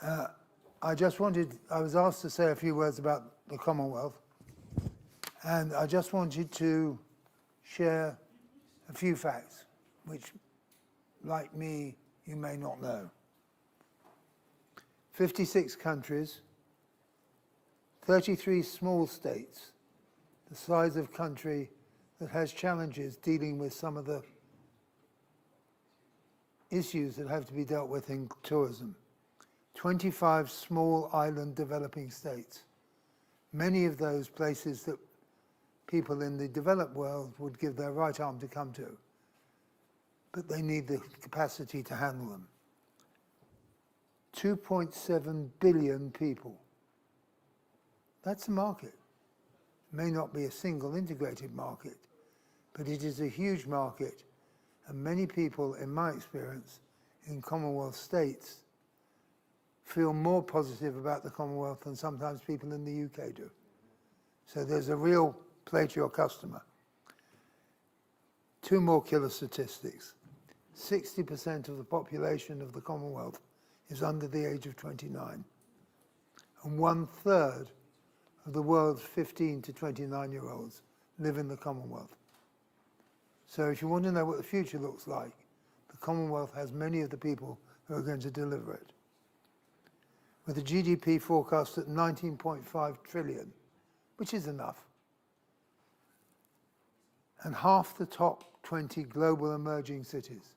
I was asked to say a few words about the Commonwealth, and I just wanted to share a few facts, which, like me, you may not know. 56 countries, 33 small states, the size of country that has challenges dealing with some of the issues that have to be dealt with in tourism. 25 small island developing states. Many of those places that people in the developed world would give their right arm to come to, but they need the capacity to handle them. 2.7 billion people. That's a market. It may not be a single integrated market, but it is a huge market, and many people, in my experience, in Commonwealth states, feel more positive about the Commonwealth than sometimes people in the UK do. So there's a real play to your customer. Two more killer statistics. 60% of the population of the Commonwealth is under the age of 29. And 1/3 of the world's 15 to 29-year-olds live in the Commonwealth. So if you want to know what the future looks like, the Commonwealth has many of the people who are going to deliver it. With a GDP forecast at 19.5 trillion, which is enough. And half the top 20 global emerging cities.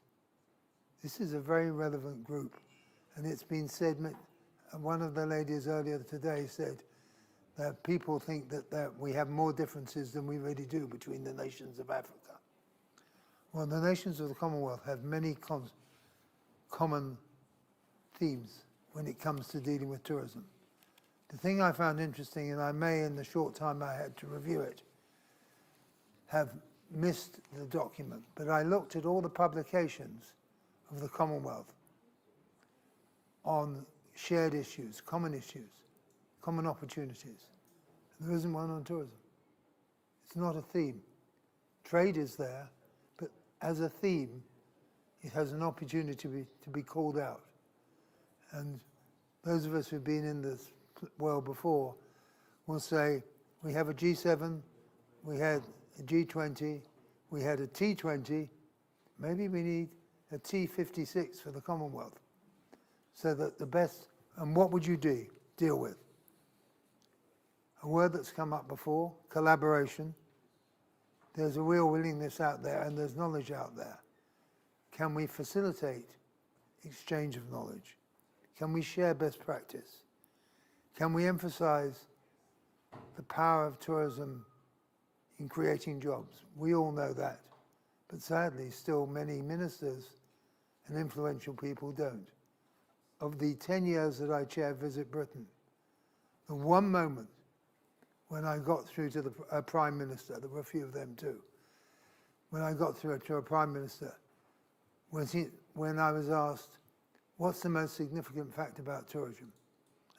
This is a very relevant group. And it's been said, one of the ladies earlier today said that people think that we have more differences than we really do between the nations of Africa. Well, the nations of the Commonwealth have many common themes when it comes to dealing with tourism. The thing I found interesting, and I may, in the short time I had to review it, have missed the document, but I looked at all the publications of the Commonwealth on shared issues, common opportunities. And there isn't one on tourism. It's not a theme. Trade is there, but as a theme, it has an opportunity to be called out. And those of us who've been in this world before will say, we have a G7, we had a G20, we had a T20, maybe we need a T56 for the Commonwealth. So that the best, and what would you deal with? A word that's come up before, collaboration. There's a real willingness out there and there's knowledge out there. Can we facilitate exchange of knowledge? Can we share best practice? Can we emphasize the power of tourism in creating jobs? We all know that, but sadly still many ministers and influential people don't. Of the 10 years that I chair Visit Britain, the one moment when I got through to the Prime Minister, there were a few of them too, when I got through to a Prime Minister, when I was asked, what's the most significant fact about tourism?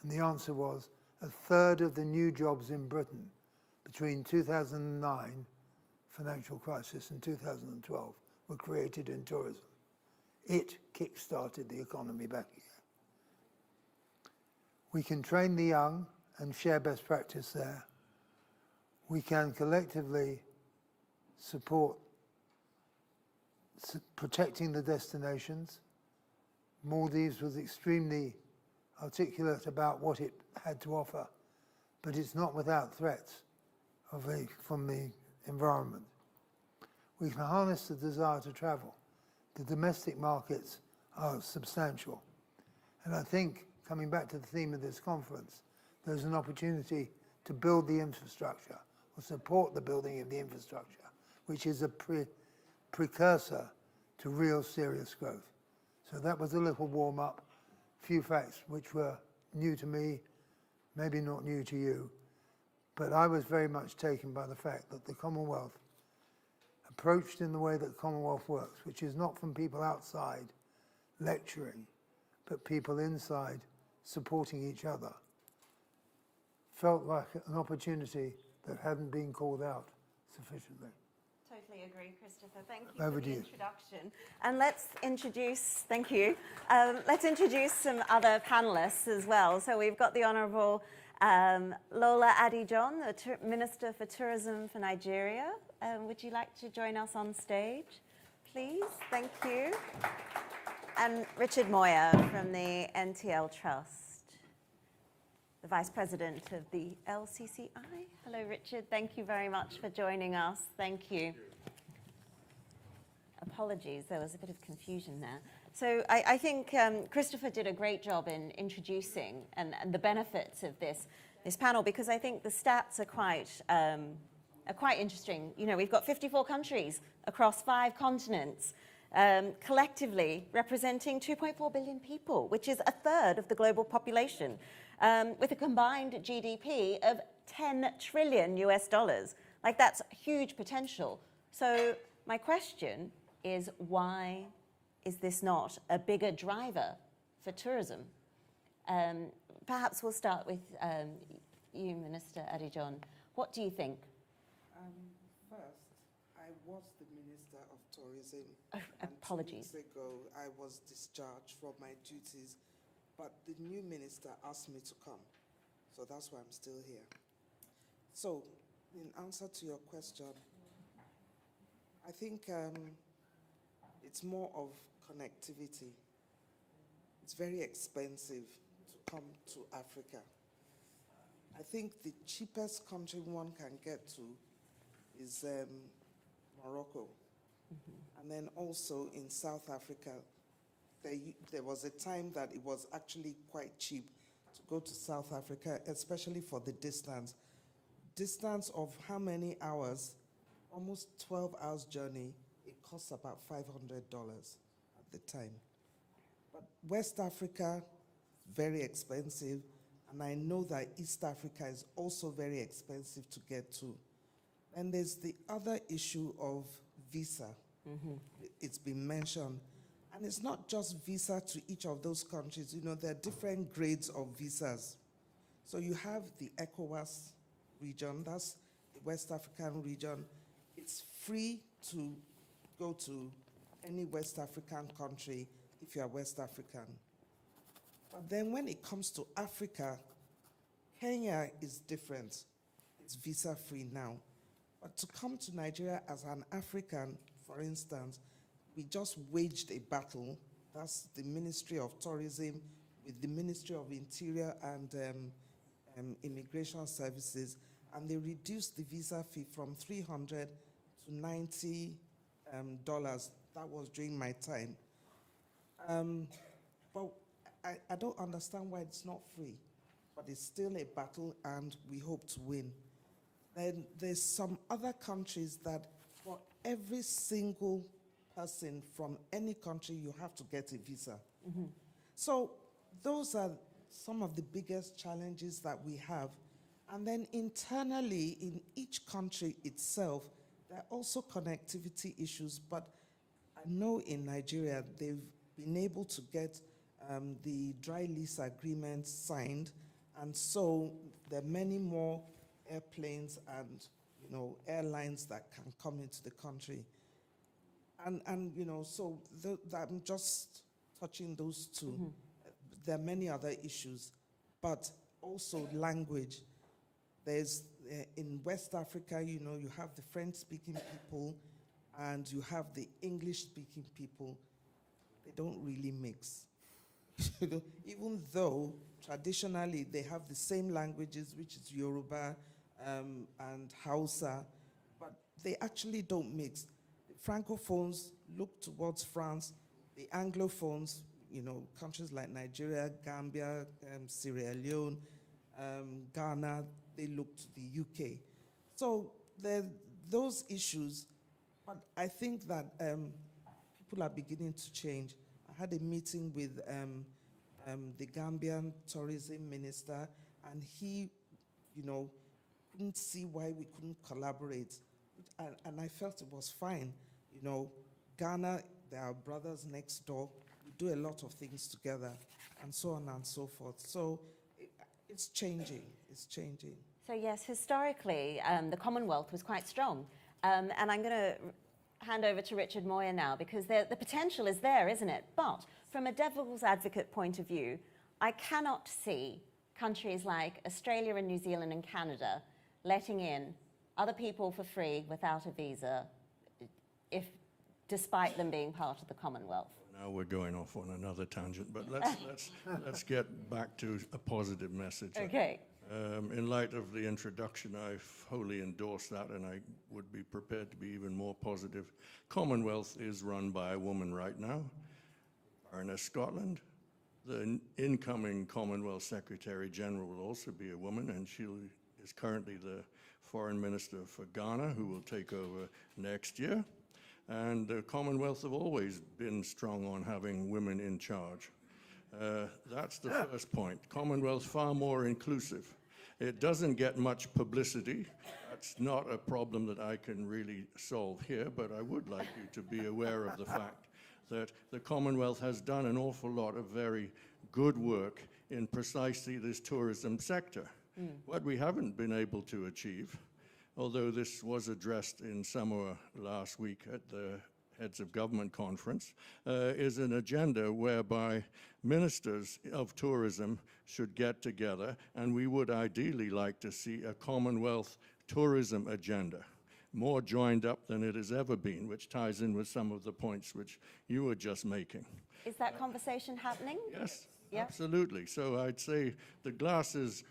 And the answer was, 1/3 of the new jobs in Britain between 2009, financial crisis, and 2012 were created in tourism. It kick-started the economy back here. We can train the young and share best practice there. We can collectively support protecting the destinations. Maldives was extremely articulate about what it had to offer, but it's not without threats from the environment. We can harness the desire to travel. The domestic markets are substantial. And I think, coming back to the theme of this conference, there's an opportunity to build the infrastructure, or support the building of the infrastructure, which is a precursor to real serious growth. So that was a little warm-up, few facts which were new to me, maybe not new to you, but I was very much taken by the fact that the Commonwealth, approached in the way that the Commonwealth works, which is not from people outside lecturing, but people inside supporting each other, felt like an opportunity that hadn't been called out sufficiently. Totally totally agree, Christopher. Thank you Over for to the you. introduction. And let's introduce, thank you, let's introduce some other panellists as well. So we've got the Honourable Lola Ade-John, the Minister for Tourism for Nigeria. Would you like to join us on stage, please? Thank you. And Richard Moir from the NTL Trust, the Vice President of the LCCI. Hello, Richard. Thank you very much for joining us. Thank you. Apologies, there was a bit of confusion there. So I think Christopher did a great job in introducing and the benefits of this panel, because I think the stats are quite interesting. You know, we've got 54 countries across 5 continents, collectively representing 2.4 billion people, which is a third of the global population, with a combined GDP of $10 trillion US. Like, that's huge potential. So my question is, why is this not a bigger driver for tourism? Perhaps we'll start with you, Minister Ade-John. What do you think? First, I was the Minister of Tourism. Oh, apologies. 2 weeks ago, I was discharged from my duties, but the new minister asked me to come. So that's why I'm still here. So, in answer to your question, I think it's more of connectivity. It's very expensive to come to Africa. I think the cheapest country one can get to is Morocco. Mm-hmm. And then also in South Africa, there was a time that it was actually quite cheap to go to South Africa, especially for the distance. Distance of how many hours? Almost 12 hours journey. It costs about $500 at the time. But West Africa, very expensive. And I know that East Africa is also very expensive to get to. And there's the other issue of visa. Mm-hmm. It's been mentioned. And it's not just visa to each of those countries. You know, there are different grades of visas. So you have the ECOWAS region, that's the West African region. It's free to go to any West African country if you are West African. But then when it comes to Africa, Kenya is different. It's visa-free now. But to come to Nigeria as an African, for instance, we just waged a battle. That's the Ministry of Tourism with the Ministry of Interior and Immigration Services, and they reduced the visa fee from $300 to $90. That was during my time. But I don't understand why it's not free, but it's still a battle and we hope to win. Then there's some other countries that for every single person from any country, you have to get a visa. Mm-hmm. So those are some of the biggest challenges that we have. And then internally in each country itself, there are also connectivity issues, but I know in Nigeria, they've been able to get the dry lease agreement signed, and so there are many more airplanes and airlines that can come into the country. And so I'm just touching those two. Mm-hmm. There are many other issues, but also language. There's in West Africa, you have the French-speaking people and you have the English-speaking people. They don't really mix. Even though traditionally they have the same languages, which is Yoruba and Hausa, but they actually don't mix. The Francophones look towards France. The Anglophones, countries like Nigeria, Gambia, Sierra Leone, Ghana, they look to the UK. So there are those issues, but I think that people are beginning to change. I had a meeting with the Gambian tourism minister, and he, couldn't see why we couldn't collaborate. And I felt it was fine. Ghana, they are brothers next door. We do a lot of things together, and so on and so forth. So it's changing. It's changing. So yes, historically, the Commonwealth was quite strong. And I'm going to hand over to Richard Moir now, because the potential is there, isn't it? But from a devil's advocate point of view, I cannot see countries like Australia and New Zealand and Canada letting in other people for free without a visa, despite them being part of the Commonwealth. Now we're going off on another tangent, but let's get back to a positive message. Okay. In light of the introduction, I wholly endorse that, and I would be prepared to be even more positive. Commonwealth is run by a woman right now, Baroness Scotland. The incoming Commonwealth Secretary General will also be a woman, and she is currently the Foreign Minister for Ghana, who will take over next year. And the Commonwealth have always been strong on having women in charge. That's the first point. Commonwealth far more inclusive. It doesn't get much publicity. That's not a problem that I can really solve here, but I would like you to be aware of the fact that the Commonwealth has done an awful lot of very good work in precisely this tourism sector. What we haven't been able to achieve, although this was addressed in Samoa last week at the Heads of Government Conference, is an agenda whereby ministers of tourism should get together, and we would ideally like to see a Commonwealth tourism agenda, more joined up than it has ever been, which ties in with some of the points which you were just making. Is that conversation happening? Yes, Yeah. absolutely. So I'd say the glass is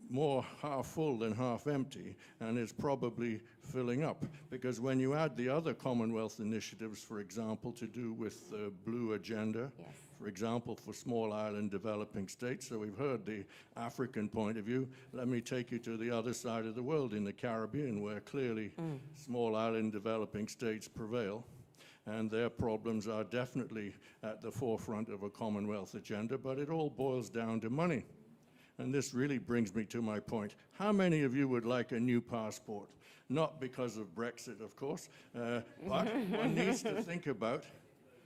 more half full than half empty, and is probably filling up. Because when you add the other Commonwealth initiatives, for example, to do with the Blue Agenda, Yes. for example, for small island developing states, so we've heard the African point of view. Let me take you to the other side of the world, in the Caribbean, where clearly small island developing states prevail. And their problems are definitely at the forefront of a Commonwealth agenda, but it all boils down to money. And this really brings me to my point. How many of you would like a new passport? Not because of Brexit, of course, but one needs to think about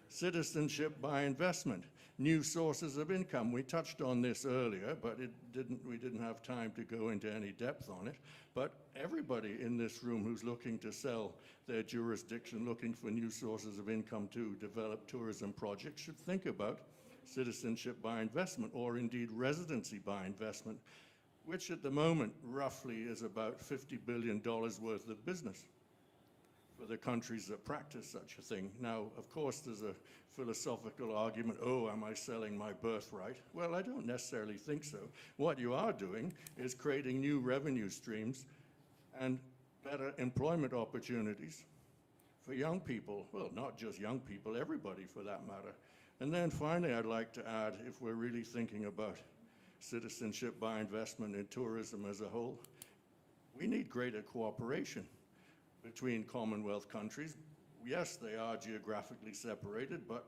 citizenship by investment, new sources of income. We touched on this earlier, but we didn't have time to go into any depth on it. But everybody in this room who's looking to sell their jurisdiction, looking for new sources of income to develop tourism projects, should think about citizenship by investment, or indeed residency by investment, which at the moment roughly is about $50 billion worth of business for the countries that practice such a thing. Now, of course, there's a philosophical argument, oh, am I selling my birthright? Well, I don't necessarily think so. What you are doing is creating new revenue streams and better employment opportunities for young people. Well, not just young people, everybody for that matter. And then finally, I'd like to add, if we're really thinking about citizenship by investment in tourism as a whole, we need greater cooperation between Commonwealth countries. Yes, they are geographically separated, but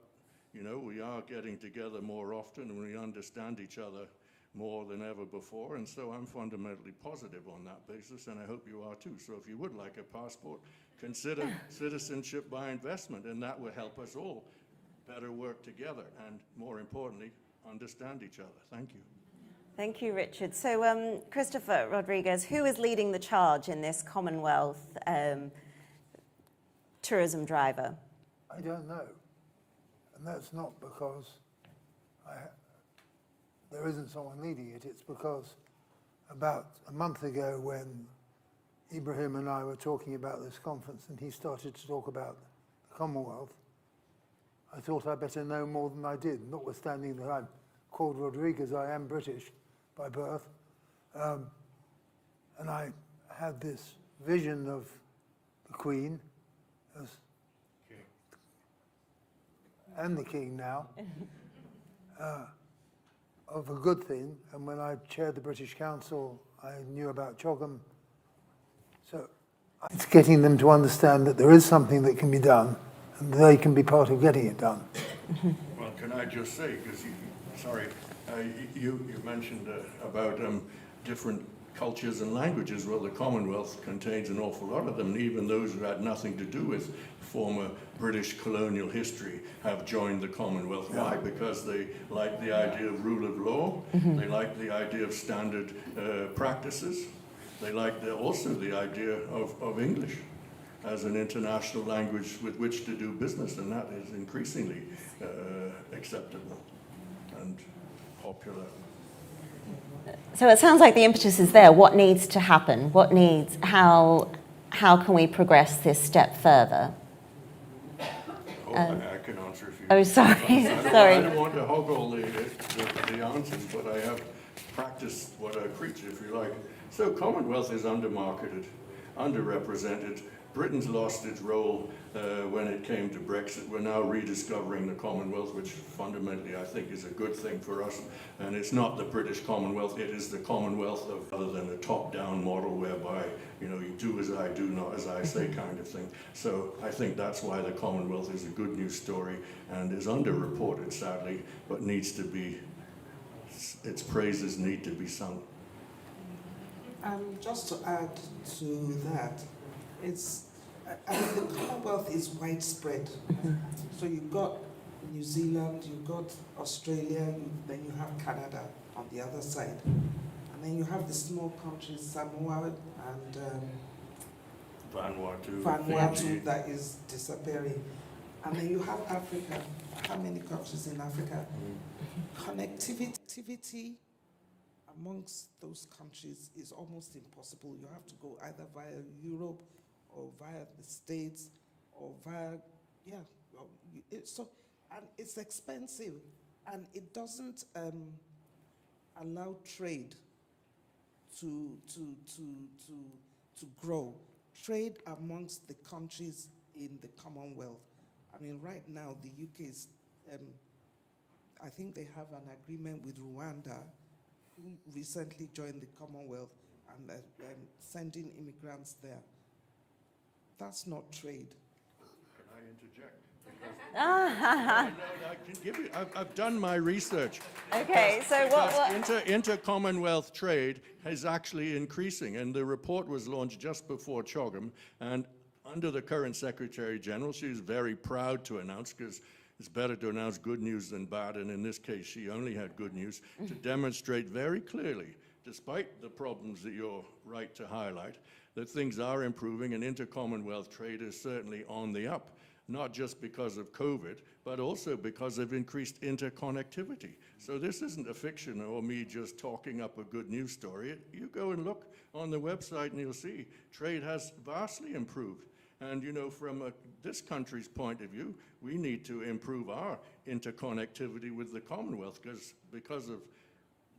you know, we are getting together more often, and we understand each other more than ever before. And so I'm fundamentally positive on that basis, and I hope you are too. So if you would like a passport, consider citizenship by investment, and that will help us all better work together and, more importantly, understand each other. Thank you. Thank you, Richard. So, Christopher Rodrigues, who is leading the charge in this Commonwealth tourism driver? I don't know. And that's not because there isn't someone leading it. It's because about a month ago, when Ibrahim and I were talking about this conference and he started to talk about the Commonwealth, I thought I'd better know more than I did, notwithstanding that I'm called Rodrigues. I am British by birth. And I had this vision of the Queen as and the King now, of a good thing. And when I chaired the British Council, I knew about CHOGM. So it's getting them to understand that there is something that can be done, and they can be part of getting it done. Well, can I just say, because you mentioned about different cultures and languages. Well, the Commonwealth contains an awful lot of them, and even those who had nothing to do with former British colonial history have joined the Commonwealth. Yeah. Why? Because they like the idea of rule of law, they like the idea of standard practices, they like also the idea of English. as an international language with which to do business, and that is increasingly acceptable and popular. So it sounds like the impetus is there. What needs to happen? How can we progress this step further? I can answer if you... Oh, sorry, I don't want to hog all the answers, but I have practiced what I preach, if you like. So Commonwealth is undermarketed, underrepresented. Britain's lost its role when it came to Brexit. We're now rediscovering the Commonwealth, which fundamentally I think is a good thing for us. And it's not the British Commonwealth, it is the Commonwealth of, other than a top-down model whereby, you know, you do as I do, not as I say kind of thing. So I think that's why the Commonwealth is a good news story and is underreported, sadly, but needs to be, its praises need to be sung. Just to add to that, I mean, the Commonwealth is widespread. So you've got New Zealand, you've got Australia, then you have Canada on the other side. And then you have the small countries, Samoa and Vanuatu that is disappearing. And then you have Africa. How many countries in Africa? Connectivity amongst those countries is almost impossible. You have to go either via Europe or via the States or via, and it's expensive and it doesn't allow trade to grow. Trade amongst the countries in the Commonwealth. I mean, right now the UK is, I think they have an agreement with Rwanda, who recently joined the Commonwealth, and sending immigrants there. That's not trade. Can I interject? I can give you, I've done my research. Okay, so what? Inter-Commonwealth trade is actually increasing, and the report was launched just before CHOGM, and under the current Secretary General, she's very proud to announce, because it's better to announce good news than bad, and in this case, she only had good news, to demonstrate very clearly, despite the problems that you're right to highlight, that things are improving and inter-Commonwealth trade is certainly on the up, not just because of COVID, but also because of increased interconnectivity. So this isn't a fiction or me just talking up a good news story. You go and look on the website and you'll see trade has vastly improved. And you know, from this country's point of view, we need to improve our interconnectivity with the Commonwealth, because of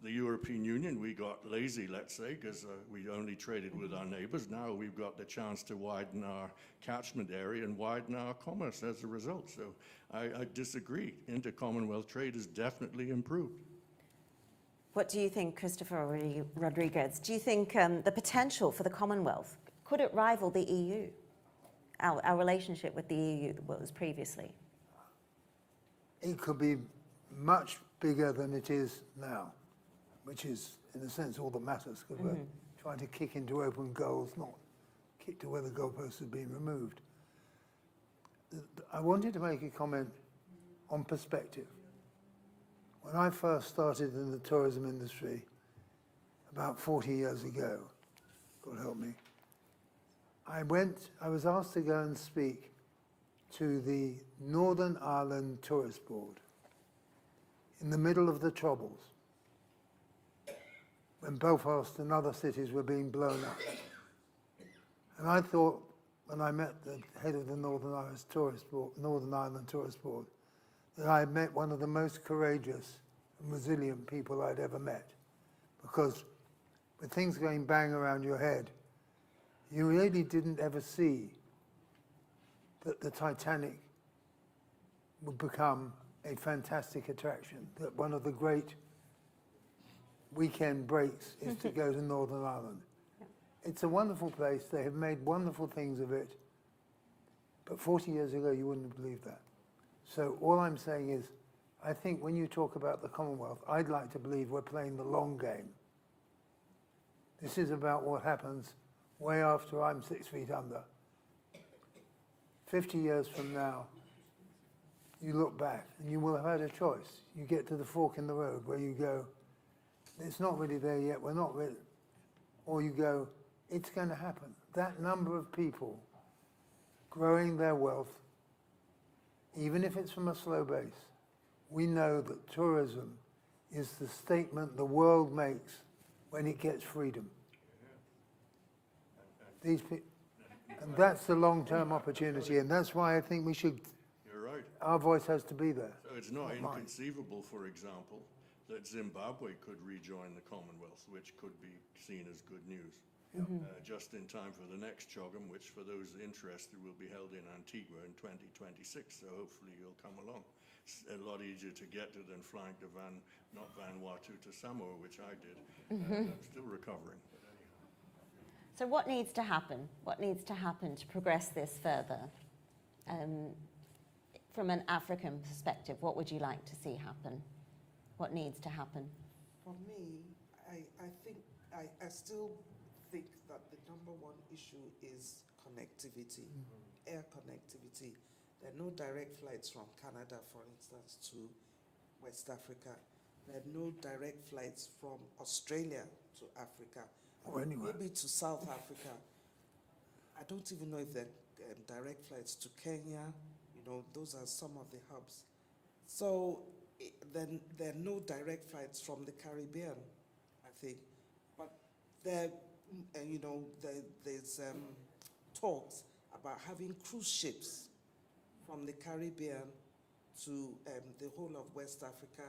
the European Union, we got lazy, let's say, because we only traded with our neighbors. Now we've got the chance to widen our catchment area and widen our commerce as a result. So I disagree. Inter-Commonwealth trade has definitely improved. What do you think, Christopher Rodrigues? Do you think the potential for the Commonwealth, could it rival the EU? Our relationship with the EU that was previously? It could be much bigger than it is now, which is, in a sense, all that matters, because we're trying to kick into open goals, not kick to where the goalposts have been removed. I wanted to make a comment on perspective. When I first started in the tourism industry about 40 years ago, God help me, I was asked to go and speak to the Northern Ireland Tourist Board in the middle of the Troubles, when Belfast and other cities were being blown up. And I thought, when I met the head of the Northern Ireland Tourist Board, that I had met one of the most courageous and resilient people I'd ever met. Because with things going bang around your head, you really didn't ever see that the Titanic would become a fantastic attraction, that one of the great weekend breaks is to go to Northern Ireland. It's a wonderful place. They have made wonderful things of it. But 40 years ago, you wouldn't have believed that. So all I'm saying is, I think when you talk about the Commonwealth, I'd like to believe we're playing the long game. This is about what happens way after I'm 6 feet under. 50 years from now, you look back and you will have had a choice. You get to the fork in the road where you go, it's not really there yet, we're not ready. Or you go, it's going to happen. That number of people growing their wealth, even if it's from a slow base. We know that tourism is the statement the world makes when it gets freedom. These and that's the long-term opportunity, and that's why I think we should, You're right. our voice has to be there. So it's not Not mine. inconceivable, for example, that Zimbabwe could rejoin the Commonwealth, which could be seen as good news. Just in time for the next CHOGM, which for those interested will be held in Antigua in 2026, so hopefully you'll come along. It's a lot easier to get to than flying to not Vanuatu to Samoa, which I did. I'm still recovering. But anyhow. So what needs to happen? What needs to happen to progress this further? From an African perspective, what would you like to see happen? What needs to happen? For me, I still think that the number one issue is connectivity, air connectivity. There are no direct flights from Canada, for instance, to West Africa. There are no direct flights from Australia to Africa. Or anywhere. Maybe to South Africa. I don't even know if there are direct flights to Kenya. You know, those are some of the hubs. So then there are no direct flights from the Caribbean, I think. But there, there's talks about having cruise ships from the Caribbean to the whole of West Africa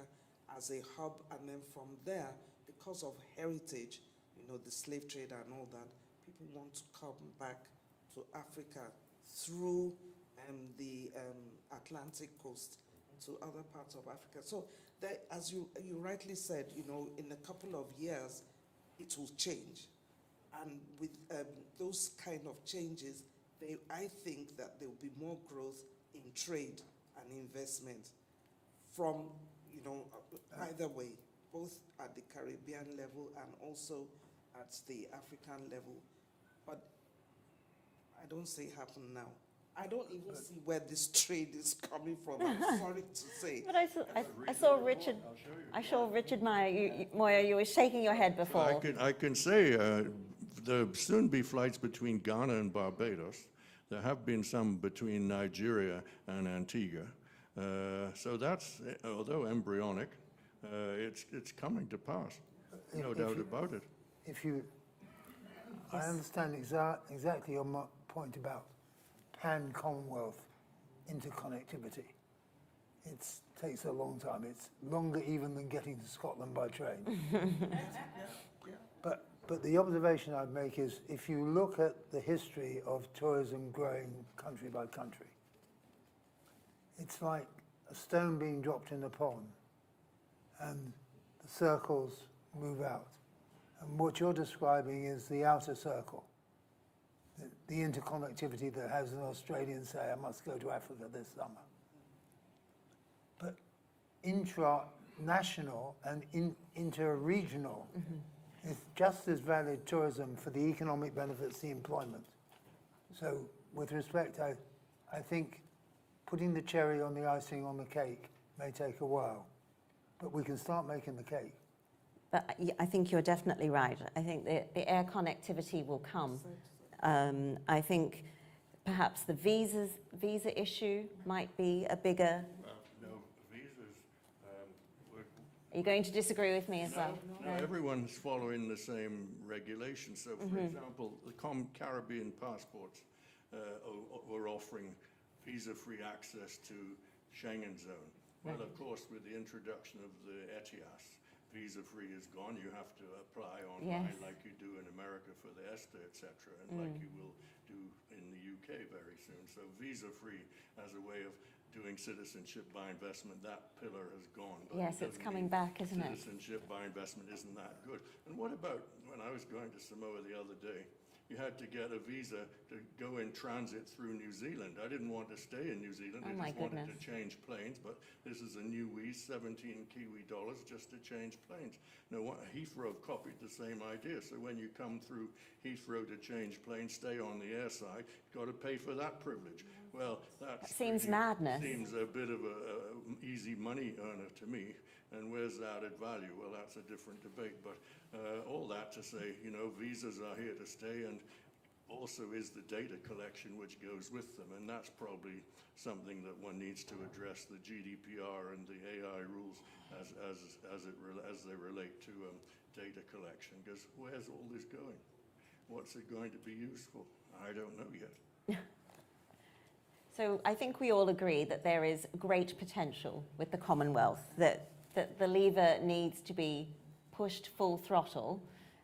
as a hub, and then from there, because of heritage, you know, the slave trade and all that, people want to come back to Africa through the Atlantic coast to other parts of Africa. So that, as you rightly said, you know, in a couple of years, it will change. And with those kind of changes, I think that there will be more growth in trade and investment from, you know, either way, both at the Caribbean level and also at the African level. But I don't see it happen now. I don't even see where this trade is coming from. I'm sorry to say. But I saw Richard. I saw Richard Moir. You were shaking your head before. I can say there'll soon be flights between Ghana and Barbados. There have been some between Nigeria and Antigua. So that's, although embryonic, it's coming to pass. No doubt about it. I understand exactly your point about pan-Commonwealth interconnectivity. It takes a long time. It's longer even than getting to Scotland by train. But the observation I'd make is, if you look at the history of tourism growing country by country, it's like a stone being dropped in a pond, and the circles move out. And what you're describing is the outer circle, the interconnectivity that has an Australian say, I must go to Africa this summer. But intra-national and inter-regional is just as valid tourism for the economic benefits, the employment. So with respect, I think putting the cherry on the icing on the cake may take a while, but we can start making the cake. But I think you're definitely right. I think the air connectivity will come. I think perhaps the visa issue might be a bigger. No, visas. Are you going to disagree with me as well? No, everyone's following the same regulations. So, for example, the Caribbean passports were offering visa-free access to Schengen zone. Well, of course, with the introduction of the ETIAS, visa-free is gone. You have to apply online like you do in America for the ESTA, etc., and like you will do in the UK very soon. So visa-free as a way of doing citizenship by investment, that pillar has gone. But Yes, it's coming back, isn't it? Citizenship by investment isn't that good. And what about when I was going to Samoa the other day? You had to get a visa to go in transit through New Zealand. I didn't want to stay in New Zealand. Oh, I my just wanted goodness. to change planes, but this is a new wheeze, 17 Kiwi dollars just to change planes. Now, Heathrow have copied the same idea. So when you come through Heathrow to change planes, stay on the air side, you've got to pay for that privilege. Well, that seems madness. Seems a bit of a easy money earner to me. And where's the added value? Well, that's a different debate. But all that to say, you know, visas are here to stay, and also is the data collection which goes with them, and that's probably something that one needs to address, the GDPR and the AI rules as they relate to data collection, because where's all this going? What's it going to be used for? I don't know yet. So I think we all agree that there is great potential with the Commonwealth, that the lever needs to be pushed full throttle.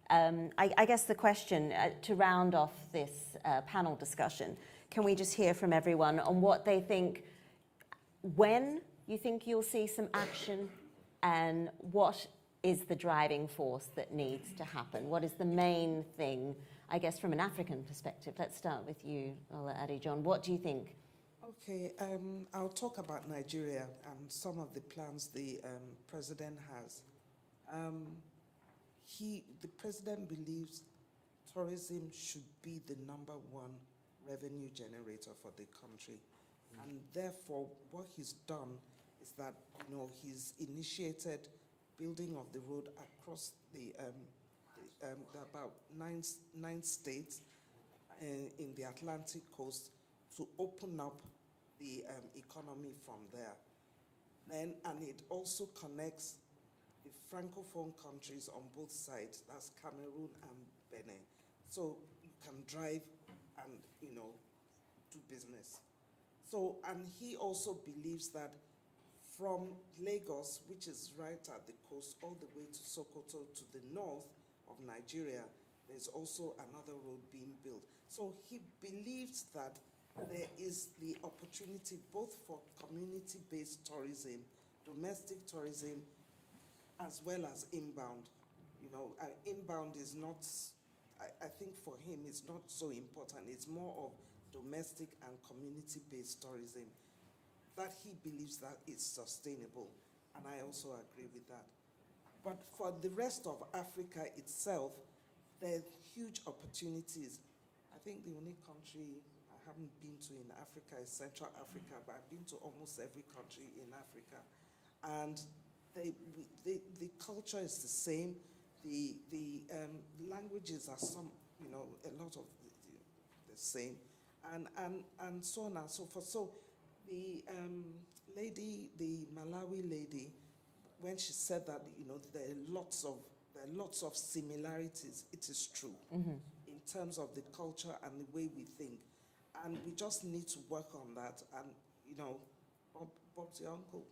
I guess the question, to round off this panel discussion, can we just hear from everyone on what they think, when you think you'll see some action, and what is the driving force that needs to happen? What is the main thing, I guess, from an African perspective? Let's start with you, Lola, Ade-John. What do you think? Okay, I'll talk about Nigeria and some of the plans the president has. The president believes tourism should be the #1 revenue generator for the country. And therefore, what he's done is that, he's initiated building of the road across the about nine states in the Atlantic coast to open up the economy from there. And it also connects the Francophone countries on both sides, that's Cameroon and Benin. So you can drive and, do business. So, and he also believes that from Lagos, which is right at the coast, all the way to Sokoto to the north of Nigeria, there's also another road being built. So he believes that there is the opportunity both for community-based tourism, domestic tourism, as well as inbound. Inbound is not, I think for him, it's not so important. It's more of domestic and community-based tourism that he believes that it's sustainable, and I also agree with that. But for the rest of Africa itself, there are huge opportunities. I think the only country I haven't been to in Africa is Central Africa, but I've been to almost every country in Africa. And the culture is the same. The languages are a lot of the same, and so on and so forth. So the the Malawi lady, when she said that there are lots of similarities, it is true in terms of the culture and the way we think, and we just need to work on that. And Bob's your uncle.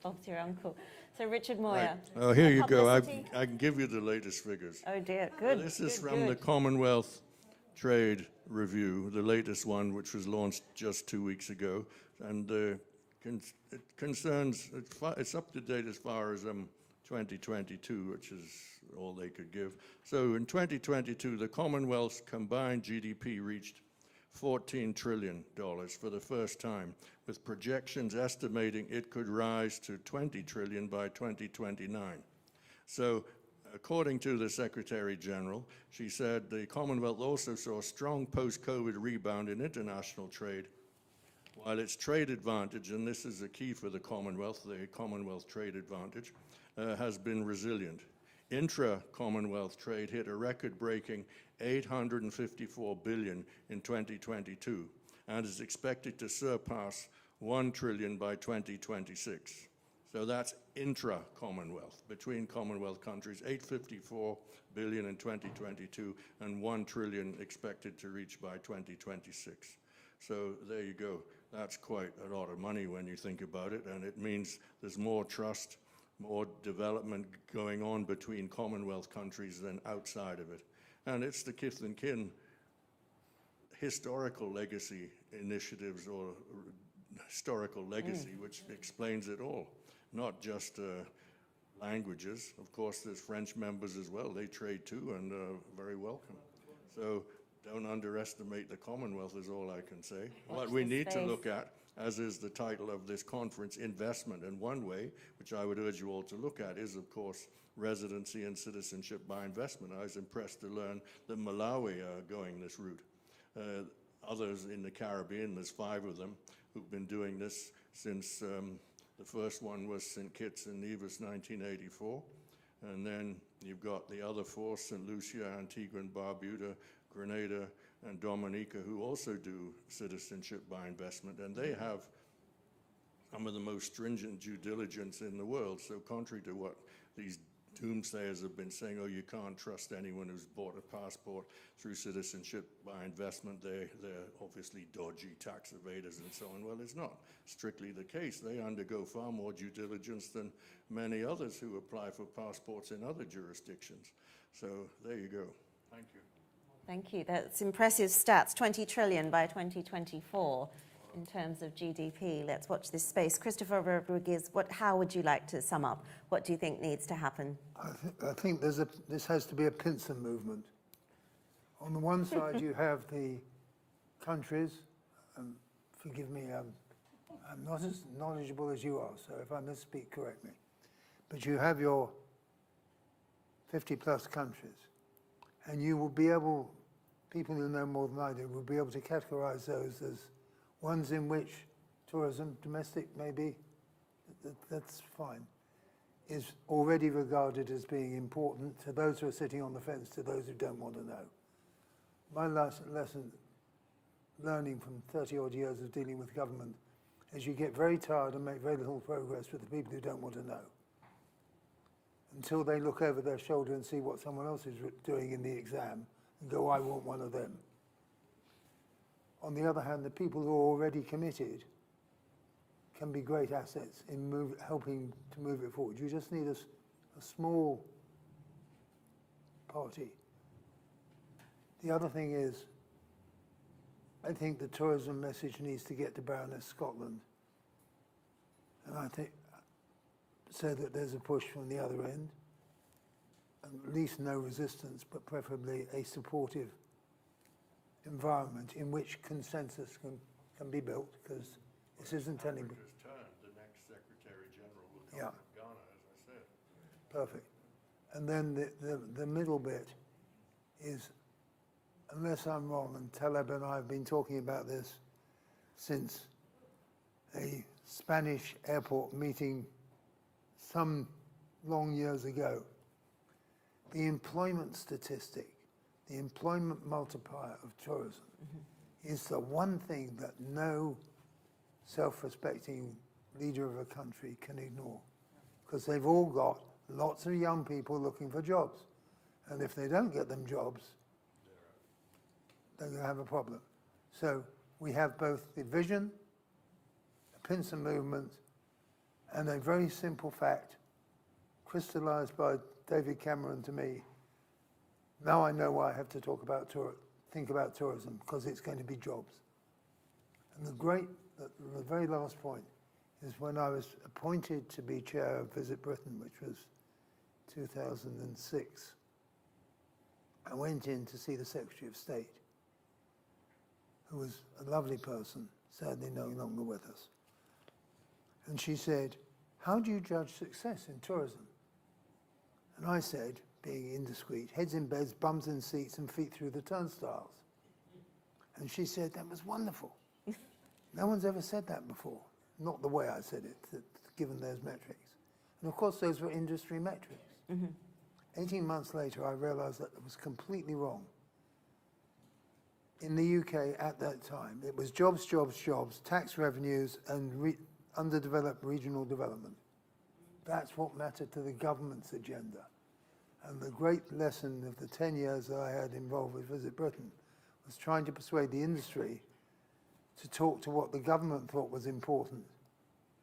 Bob's your uncle. So Richard Moir. Right. Oh, here you go. I Publicity? can give you the latest figures. Oh dear, good. This is good, from the good. Commonwealth Trade Review, the latest one, which was launched just 2 weeks ago, and it concerns. It's up to date as far as 2022, which is all they could give. So in 2022, the Commonwealth's combined GDP reached $14 trillion for the first time, with projections estimating it could rise to $20 trillion by 2029. So, according to the Secretary General, she said the Commonwealth also saw a strong post-COVID rebound in international trade, while its trade advantage, and this is the key for the Commonwealth trade advantage, has been resilient. Intra-Commonwealth trade hit a record-breaking $854 billion in 2022 and is expected to surpass $1 trillion by 2026. So that's intra-Commonwealth, between Commonwealth countries, $854 billion in 2022 and $1 trillion expected to reach by 2026. So there you go. That's quite a lot of money when you think about it, and it means there's more trust, more development going on between Commonwealth countries than outside of it. And it's the kith and kin historical legacy initiatives or historical legacy which explains it all, not just languages. Of course, there's French members as well. They trade too and very welcome. So don't underestimate the Commonwealth is all I can say. What we need to look at, as is the title of this conference, investment. And one way, which I would urge you all to look at, is, of course, residency and citizenship by investment. I was impressed to learn that Malawi are going this route. Others in the Caribbean, there's 5 of them who've been doing this since the first one was St. Kitts and Nevis, 1984. And then you've got the other 4, St. Lucia, Antigua and Barbuda, Grenada, and Dominica, who also do citizenship by investment, and they have some of the most stringent due diligence in the world. So contrary to what these doomsayers have been saying, oh, you can't trust anyone who's bought a passport through citizenship by investment, they're obviously dodgy tax evaders and so on. Well, it's not strictly the case. They undergo far more due diligence than many others who apply for passports in other jurisdictions. So there you go. Thank you. Thank you. That's impressive stats, 20 trillion by 2024 in terms of GDP. Let's watch this space. Christopher Rodrigues, how would you like to sum up? What do you think needs to happen? I think this has to be a pincer movement. On the one side, you have the countries, forgive me, I'm not as knowledgeable as you are, so if I misspeak, correct me. But you have your 50-plus countries, and you will be able, people who know more than I do, will be able to categorize those as ones in which tourism, domestic maybe, that's fine, is already regarded as being important to those who are sitting on the fence, to those who don't want to know. My last lesson, learning from 30-odd years of dealing with government, is you get very tired and make very little progress with the people who don't want to know, until they look over their shoulder and see what someone else is doing in the exam and go, I want one of them. On the other hand, the people who are already committed can be great assets in helping to move it forward. You just need a small party. The other thing is, I think the tourism message needs to get to Baroness Scotland. And I think, so that there's a push from the other end, at least no resistance, but preferably a supportive environment in which consensus can be built, because this isn't anybody. The next Secretary General will come from Ghana, as I said. Perfect. And then the middle bit is, unless I'm wrong, and Taleb and I have been talking about this since a Spanish airport meeting some long years ago, the employment statistic, the employment multiplier of tourism is the one thing that no self-respecting leader of a country can ignore, because they've all got lots of young people looking for jobs. And if they don't get them jobs, they're going to have a problem. So we have both the vision, the pincer movement, and a very simple fact, crystallized by David Cameron to me. Now I know why I have to think about tourism, because it's going to be jobs. And the very last point is when I was appointed to be chair of Visit Britain, which was 2006, I went in to see the Secretary of State, who was a lovely person, sadly no longer with us. And she said, how do you judge success in tourism? And I said, being indiscreet, heads in beds, bums in seats, and feet through the turnstiles. And she said, that was wonderful. No one's ever said that before. Not the way I said it, given those metrics. And of course, those were industry metrics. 18 months later, I realized that it was completely wrong. In the UK at that time, it was jobs, jobs, jobs, tax revenues, and underdeveloped regional development. That's what mattered to the government's agenda. And the great lesson of the 10 years that I had involved with Visit Britain was trying to persuade the industry to talk to what the government thought was important,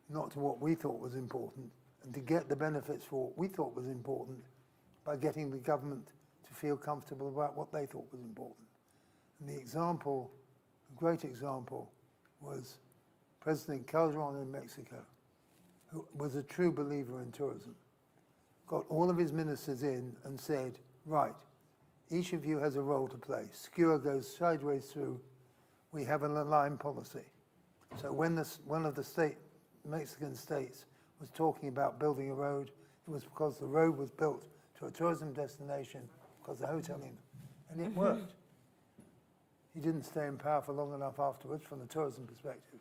not to what we thought was important, and to get the benefits for what we thought was important by getting the government to feel comfortable about what they thought was important. And the example, a great example, was President Calderon in Mexico, who was a true believer in tourism, got all of his ministers in and said, right, each of you has a role to play. Skewer goes sideways through. We have an aligned policy. So when one of the Mexican states was talking about building a road, it was because the road was built to a tourism destination, because the hotel in, and it worked. He didn't stay in power for long enough afterwards from the tourism perspective.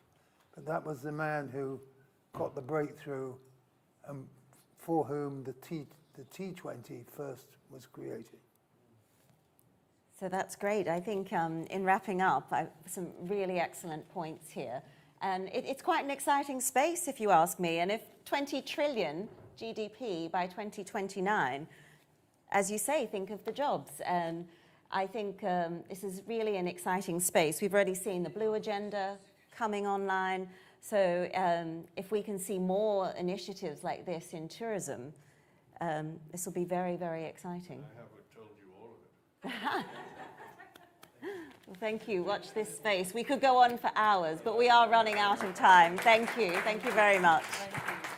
But that was the man who got the breakthrough and for whom the T20 first was created. So that's great. I think in wrapping up, some really excellent points here. And it's quite an exciting space, if you ask me. And if 20 trillion GDP by 2029, as you say, think of the jobs. And I think this is really an exciting space. We've already seen the Blue Agenda coming online. So if we can see more initiatives like this in tourism, this will be very, very exciting. I haven't told you all of it. Well, thank you. Watch this space. We could go on for hours, but we are running out of time. Thank you. Thank you very much. Thank you.